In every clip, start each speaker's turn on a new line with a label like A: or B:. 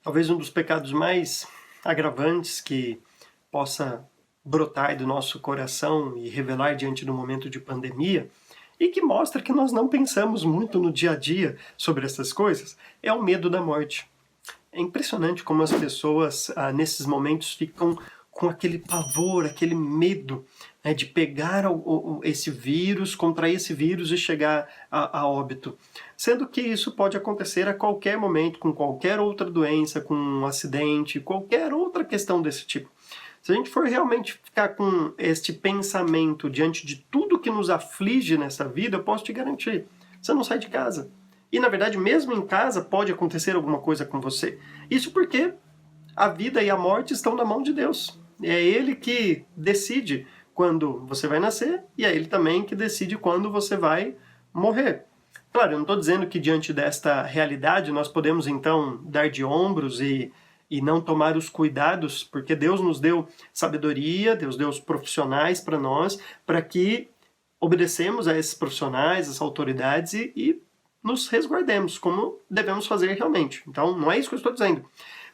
A: talvez um dos pecados mais agravantes que possa brotar do nosso coração e revelar diante do momento de pandemia, e que mostra que nós não pensamos muito no dia a dia sobre essas coisas, é o medo da morte. É impressionante como as pessoas, nesses momentos, ficam com aquele pavor, aquele medo, né, de pegar esse vírus, contrair esse vírus e chegar a óbito. Sendo que isso pode acontecer a qualquer momento, com qualquer outra doença, com um acidente, qualquer outra questão desse tipo. Se a gente for realmente ficar com este pensamento diante de tudo que nos aflige nessa vida, eu posso te garantir, você não sai de casa. E, na verdade, mesmo em casa, pode acontecer alguma coisa com você. Isso porque a vida e a morte estão na mão de Deus. É Ele que decide quando você vai nascer e é Ele também que decide quando você vai morrer. Claro, eu não estou dizendo que diante desta realidade nós podemos, então, dar de ombros e não tomar os cuidados, porque Deus nos deu sabedoria, Deus deu os profissionais para nós, para que obedecemos a esses profissionais, essas autoridades e nos resguardemos, como devemos fazer realmente. Então, não é isso que eu estou dizendo.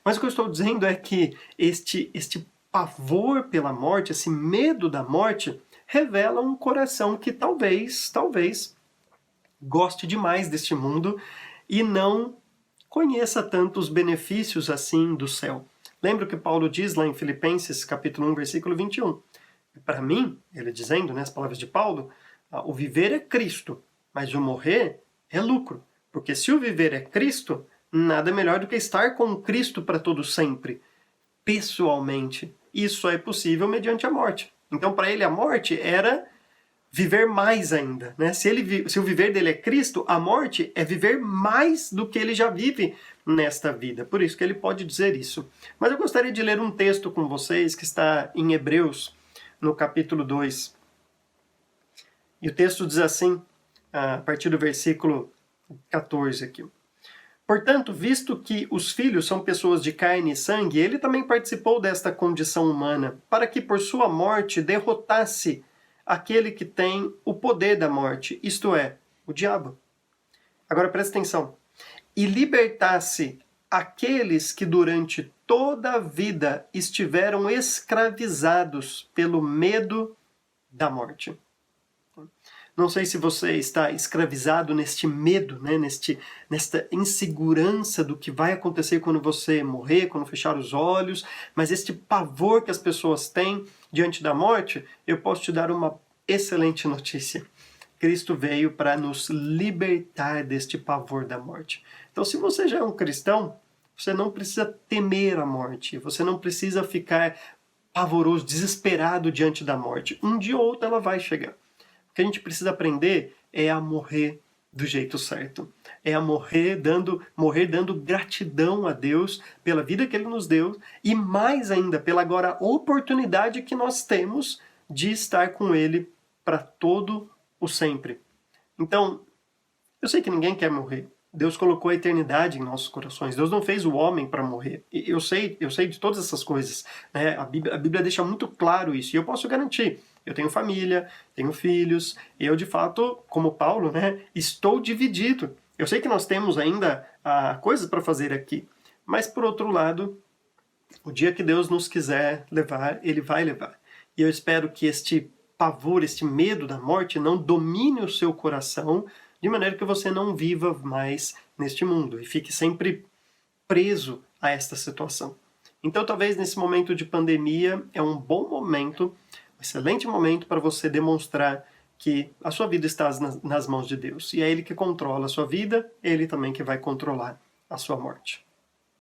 A: Mas o que eu estou dizendo é que este pavor pela morte, esse medo da morte, revela um coração que talvez goste demais deste mundo e não conheça tanto os benefícios assim do céu. Lembra o que Paulo diz lá em Filipenses, capítulo 1, versículo 21? Para mim, ele dizendo, né, as palavras de Paulo, o viver é Cristo, mas o morrer é lucro. Porque se o viver é Cristo, nada melhor do que estar com Cristo para todo sempre, pessoalmente. Isso é possível mediante a morte. Então, para ele, a morte era viver mais ainda, né? Se o viver dele é Cristo, a morte é viver mais do que ele já vive nesta vida. Por isso que ele pode dizer isso. Mas eu gostaria de ler um texto com vocês que está em Hebreus, no capítulo 2. E o texto diz assim, a partir do versículo 14 aqui. Portanto, visto que os filhos são pessoas de carne e sangue, ele também participou desta condição humana, para que por sua morte derrotasse aquele que tem o poder da morte, isto é, o diabo. Agora presta atenção. E libertasse aqueles que durante toda a vida estiveram escravizados pelo medo da morte. Não sei se você está escravizado neste medo, né? Nesta insegurança do que vai acontecer quando você morrer, quando fechar os olhos, mas este pavor que as pessoas têm diante da morte, eu posso te dar uma excelente notícia. Cristo veio para nos libertar deste pavor da morte. Então, se você já é um cristão, você não precisa temer a morte, você não precisa ficar pavoroso, desesperado diante da morte. Um dia ou outro ela vai chegar. O que a gente precisa aprender é a morrer do jeito certo. É a morrer dando gratidão a Deus pela vida que Ele nos deu e mais ainda pela agora oportunidade que nós temos de estar com Ele para todo o sempre. Então, eu sei que ninguém quer morrer. Deus colocou a eternidade em nossos corações. Deus não fez o homem para morrer. Eu sei de todas essas coisas, né? A Bíblia deixa muito claro isso. E eu posso garantir. Eu tenho família, tenho filhos. Eu, de fato, como Paulo, né, estou dividido. Eu sei que nós temos ainda coisas para fazer aqui. Mas, por outro lado, o dia que Deus nos quiser levar, Ele vai levar. E eu espero que este pavor, este medo da morte não domine o seu coração, de maneira que você não viva mais neste mundo e fique sempre preso a esta situação. Então, talvez nesse momento de pandemia é um bom momento, um excelente momento para você demonstrar que a sua vida está nas mãos de Deus. E é Ele que controla a sua vida, é Ele também que vai controlar a sua morte.